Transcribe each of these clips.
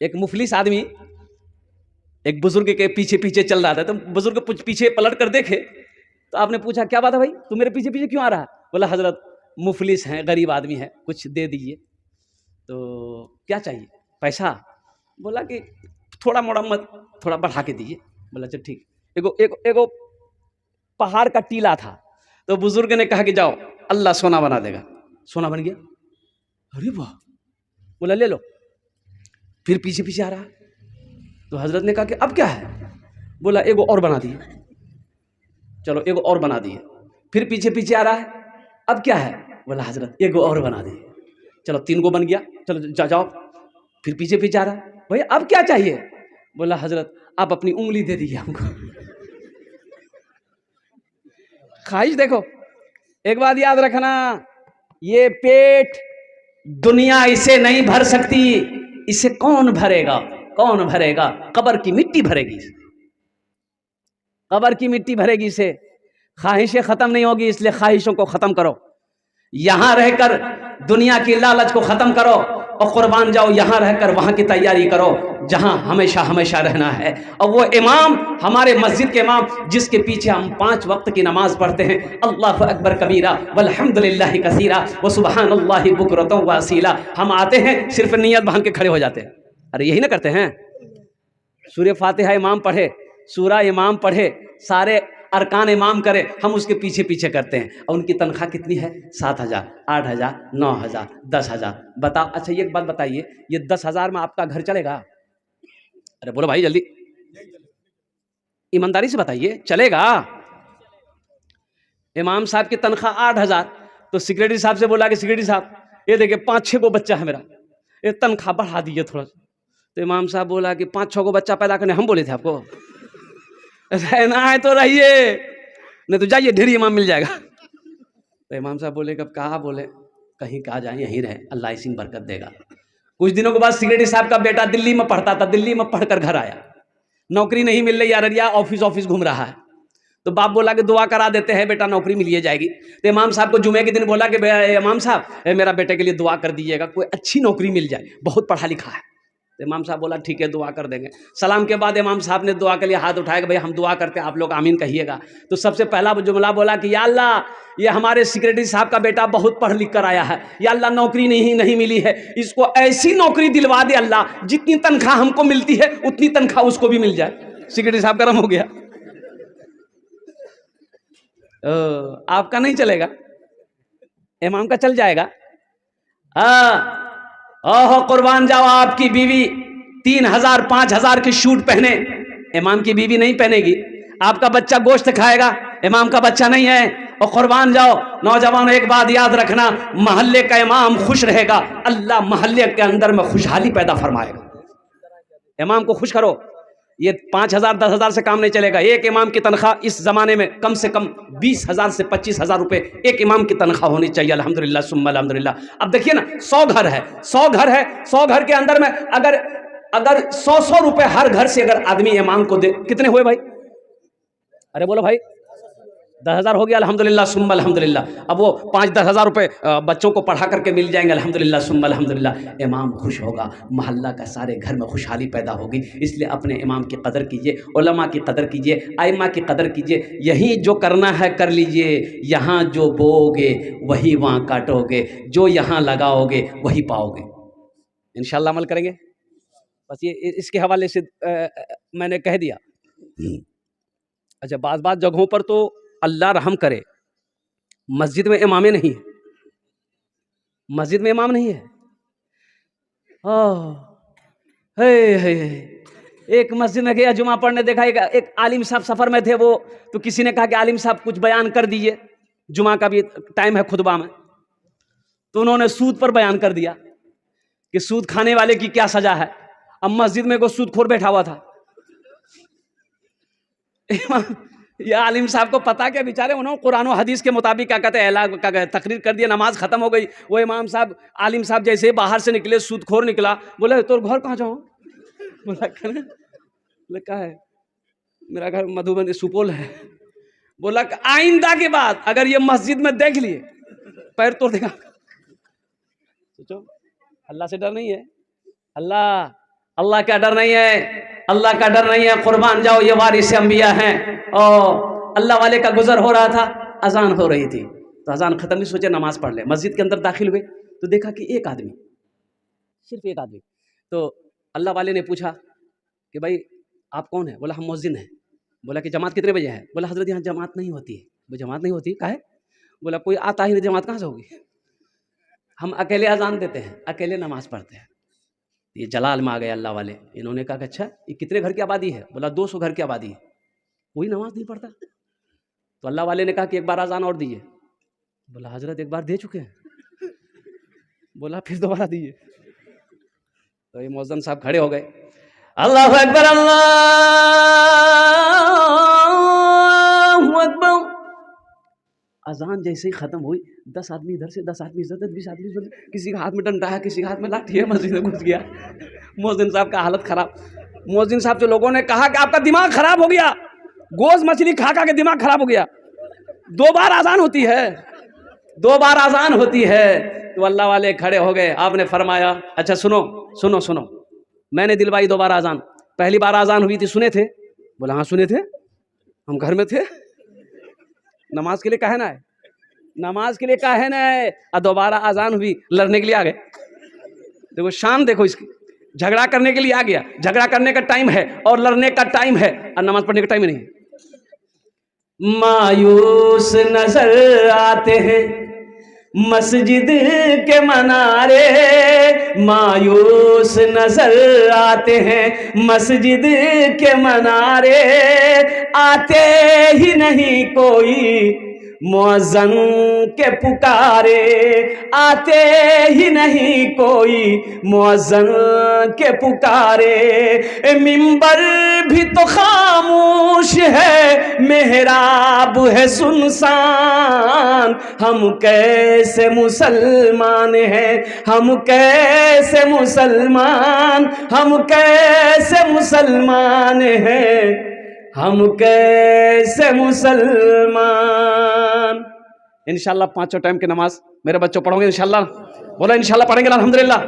ایک مفلس آدمی ایک بزرگ کے پیچھے پیچھے چل رہا تھا، تو بزرگ پیچھے پلٹ کر دیکھے تو آپ نے پوچھا کیا بات ہے بھائی، تو میرے پیچھے پیچھے کیوں آ رہا ہے؟ بولا حضرت مفلس ہیں، غریب آدمی ہے، کچھ دے دیجیے۔ تو کیا چاہیے؟ پیسہ؟ بولا کہ تھوڑا موڑا مت، تھوڑا بڑھا کے دیجیے۔ بولا اچھا ٹھیک۔ ایک پہاڑ کا ٹیلا تھا، تو بزرگ نے کہا کہ جاؤ اللہ سونا بنا دے گا۔ سونا بن گیا۔ ارے واہ! بولا لے لو۔ پھر پیچھے پیچھے آ رہا، تو حضرت نے کہا کہ اب کیا ہے؟ بولا ایک اور بنا دیے۔ چلو ایک اور بنا دیے۔ پھر پیچھے پیچھے آ رہا ہے، اب کیا ہے؟ بولا حضرت ایک اور بنا دیے۔ چلو 3 بن گیا، چلو جاؤ۔ پھر پیچھے پیچھے آ رہا ہے، بھائی اب کیا چاہیے؟ بولا حضرت آپ اپنی انگلی دے دیجیے ہم کو۔ خواہش دیکھو، ایک بات یاد رکھنا، یہ پیٹ دنیا اسے نہیں بھر سکتی، اسے کون بھرے گا؟ کون بھرے گا؟ قبر کی مٹی بھرے گی، قبر کی مٹی بھرے گی اسے۔ خواہشیں ختم نہیں ہوگی، اس لیے خواہشوں کو ختم کرو، یہاں رہ کر دنیا کی لالچ کو ختم کرو اور قربان جاؤ، یہاں رہ کر وہاں کی تیاری کرو جہاں ہمیشہ ہمیشہ رہنا ہے۔ اور وہ امام، ہمارے مسجد کے امام جس کے پیچھے ہم 5 وقت کی نماز پڑھتے ہیں، اللہ اکبر کبیرہ والحمدللہ کثیرہ وسبحان اللہ بکرۃ واصیلا، ہم آتے ہیں صرف نیت باندھ کے کھڑے ہو جاتے ہیں۔ ارے یہی نہ کرتے ہیں؟ سورہ فاتحہ امام پڑھے، سورہ امام پڑھے، سارے ارکان امام کرے، ہم اس کے پیچھے پیچھے کرتے ہیں، اور ان کی تنخواہ کتنی ہے؟ 7,000، 8,000، 9,000، 10,000۔ بتاؤ اچھا یہ ایک بات بتائیے، یہ 10,000 میں آپ کا گھر چلے گا؟ ارے بولو بھائی جلدی، ایمانداری سے بتائیے، چلے گا؟ امام صاحب کی تنخواہ 8,000، تو سیکریٹری صاحب سے بولا کہ سیکریٹری صاحب یہ دیکھیں 5-6 کو بچہ ہے میرا، یہ تنخواہ بڑھا دیجیے تھوڑا سا۔ تو امام صاحب بولا کہ 5-6 کو بچہ پیدا کرنے ہم بولے تھے آپ کو؟ رہنا ہے تو رہیے، نہیں تو جائیے، ڈھیری امام مل جائے گا۔ تو امام صاحب بولے کہ اب کہاں بولے، کہیں کہا جائیں، یہیں رہے، اللہ اسی میں برکت دے گا۔ کچھ دنوں کے بعد سیکریٹری صاحب کا بیٹا دلی میں پڑھتا تھا، دلی میں پڑھ کر گھر آیا، نوکری نہیں مل رہی، ارریا آفس گھوم رہا ہے۔ تو باپ بولا کہ دعا کرا دیتے ہیں، بیٹا نوکری مل جائے گی۔ تو امام صاحب کو جمعے کے دن بولا کہ امام صاحب میرا بیٹے کے لیے دعا کر دیجیے گا، کوئی اچھی نوکری مل جائے، بہت پڑھا لکھا ہے۔ تو امام صاحب بولا ٹھیک ہے دعا کر دیں گے۔ سلام کے بعد امام صاحب نے دعا کے لیے ہاتھ اٹھایا کہ بھائی ہم دعا کرتے ہیں، آپ لوگ آمین کہیے گا۔ تو سب سے پہلا جملہ بولا کہ یا اللہ یہ ہمارے سیکریٹری صاحب کا بیٹا بہت پڑھ لکھ کر آیا ہے، یا اللہ نوکری نہیں ملی ہے، اس کو ایسی نوکری دلوا دے اللہ، جتنی تنخواہ ہم کو ملتی ہے اتنی تنخواہ اس کو بھی مل جائے۔ سیکریٹری صاحب گرم ہو گیا۔ آپ کا نہیں چلے گا، امام کا چل جائے گا۔ قربان جاؤ، آپ کی بیوی 3,000 5,000 کی شوٹ پہنے، امام کی بیوی نہیں پہنے گی۔ آپ کا بچہ گوشت کھائے گا، امام کا بچہ نہیں ہے۔ اور قربان جاؤ نوجوانوں، ایک بات یاد رکھنا، محلے کا امام خوش رہے گا، اللہ محلے کے اندر میں خوشحالی پیدا فرمائے گا۔ امام کو خوش کرو، یہ 5,000 10,000 سے کام نہیں چلے گا۔ ایک امام کی تنخواہ اس زمانے میں کم سے کم 20,000 سے 25,000 روپے ایک امام کی تنخواہ ہونی چاہیے، الحمدللہ ثم الحمدللہ۔ اب دیکھیے نا، 100 گھر ہے، 100 گھر کے اندر میں اگر 100 روپے ہر گھر سے اگر آدمی امام کو دے، کتنے ہوئے بھائی؟ ارے بولو بھائی، 10,000 ہو گیا، الحمدللہ ثم الحمدللہ۔ اب وہ 5-10,000 روپے بچوں کو پڑھا کر کے مل جائیں گے، الحمدللہ ثم الحمدللہ۔ امام خوش ہوگا، محلہ کا سارے گھر میں خوشحالی پیدا ہوگی۔ اس لیے اپنے امام کی قدر کیجئے، علماء کی قدر کیجئے، ائمہ کی قدر کیجئے۔ یہی جو کرنا ہے کر لیجئے، یہاں جو بو گے وہی وہاں کاٹو گے، جو یہاں لگاؤ گے وہی پاؤ گے۔ انشاءاللہ عمل کریں گے۔ بس یہ اس کے حوالے سے میں نے کہہ دیا۔ اچھا، بعض جگہوں پر تو اللہ رحم کرے مسجد میں امام نہیں ہے، مسجد میں امام نہیں ہے۔ ایک مسجد میں گیا جمعہ پڑھنے، دیکھا ایک عالم صاحب سفر میں تھے، وہ تو کسی نے کہا کہ عالم صاحب کچھ بیان کر دیجئے، جمعہ کا بھی ٹائم ہے خطبہ میں۔ تو انہوں نے سود پر بیان کر دیا کہ سود کھانے والے کی کیا سزا ہے۔ اب مسجد میں کوئی سود خور بیٹھا ہوا تھا، یہ عالم صاحب کو پتا کہ بیچارے انہوں نے قرآن و حدیث کے مطابق کیا کہتے ہیں تقریر کر دیا، نماز ختم ہو گئی۔ وہ امام صاحب عالم صاحب جیسے ہی باہر سے نکلے، سود خور نکلا، بولا تو گھر کہاں جاؤں؟ بولا کہا ہے میرا گھر مدھوبنی سپول ہے۔ بولا کہ آئندہ کے بعد اگر یہ مسجد میں دیکھ لیے پیر توڑ دے گا۔ سوچو، اللہ سے ڈر نہیں ہے؟ اللہ اللہ کا ڈر نہیں ہے, اللہ کا ڈر نہیں ہے. قربان جاؤ, یہ وارث انبیاء ہیں. اور اللہ والے کا گزر ہو رہا تھا, اذان ہو رہی تھی, تو اذان ختم نہیں, سوچے نماز پڑھ لے. مسجد کے اندر داخل ہوئے تو دیکھا کہ ایک آدمی, صرف ایک آدمی. تو اللہ والے نے پوچھا کہ بھائی آپ کون ہیں؟ بولا ہم مؤذن ہیں. بولا کہ جماعت کتنے بجے ہے؟ بولا حضرت یہاں جماعت نہیں ہوتی ہے. وہ جماعت نہیں ہوتی, کہا ہے؟ بولا کوئی آتا ہی نہیں, جماعت کہاں سے ہوگی؟ ہم اکیلے اذان دیتے ہیں, اکیلے نماز پڑھتے ہیں. یہ جلال میں آ گئے اللہ والے. انہوں نے کہا کہ اچھا یہ کتنے گھر کی آبادی ہے؟ بولا 200 گھر کی آبادی ہے, کوئی نماز نہیں پڑھتا. تو اللہ والے نے کہا کہ ایک بار اذان اور دیجیے. بولا حضرت ایک بار دے چکے ہیں. بولا پھر دوبارہ دیجیے. تو یہ مؤذن صاحب کھڑے ہو گئے, اللہ اکبر اللہ اکبر. اذان جیسے ہی ختم ہوئی, 10 آدمی ادھر سے, 10 آدمی ادھر سے, 20 آدمی ادھر سے, کسی کا ہاتھ میں ڈنڈا ہے, کسی کا ہاتھ میں لاٹھی ہے, مسجد میں گھس گیا. مؤذن صاحب کا حالت خراب. مؤذن صاحب سے لوگوں نے کہا کہ آپ کا دماغ خراب ہو گیا, گوشت مچھلی کھا کھا کے دماغ خراب ہو گیا, 2 بار اذان ہوتی ہے, 2 بار اذان ہوتی ہے. تو اللہ والے کھڑے ہو گئے. آپ نے فرمایا اچھا سنو سنو سنو, میں نے دلوائی 2 بار اذان. پہلی بار اذان ہوئی تھی, سنے تھے؟ بولا ہاں سنے تھے, ہم گھر میں تھے. نماز کے لیے کہنا ہے, نماز کے لیے کہنا ہے. اور دوبارہ اذان ہوئی, لڑنے کے لیے آ گئے. دیکھو شان, دیکھو اس کی, جھگڑا کرنے کے لیے آ گیا. جھگڑا کرنے کا ٹائم ہے اور لڑنے کا ٹائم ہے, اور نماز پڑھنے کا ٹائم ہی نہیں. مایوس نظر آتے ہیں مسجد کے منارے, مایوس نظر آتے ہیں مسجد کے منارے, آتے ہی نہیں کوئی مؤذن کے پکارے, آتے ہی نہیں کوئی مؤذن کے پکارے. منبر بھی تو خاموش ہے, محراب ہے سنسان, ہم کیسے مسلمان ہیں, ہم کیسے مسلمان, ہم کیسے مسلمان ہیں, ہم کیسے مسلمان. انشاءاللہ 5 ٹائم کی نماز میرے بچوں پڑھو گے انشاءاللہ. بولا انشاءاللہ پڑھیں گے الحمدللہ.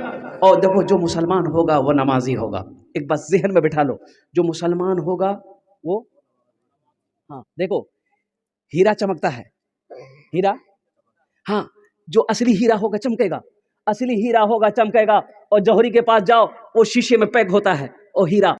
اور دیکھو جو مسلمان ہوگا وہ نمازی ہوگا. ایک بات ذہن میں بٹھا لو, جو مسلمان ہوگا وہ, ہاں دیکھو ہیرا چمکتا ہے, ہیرا, ہاں جو اصلی ہیرا ہوگا چمکے گا, اصلی ہیرا ہوگا چمکے گا. اور جوہری کے پاس جاؤ, وہ شیشے میں پیک ہوتا ہے, وہ ہیرا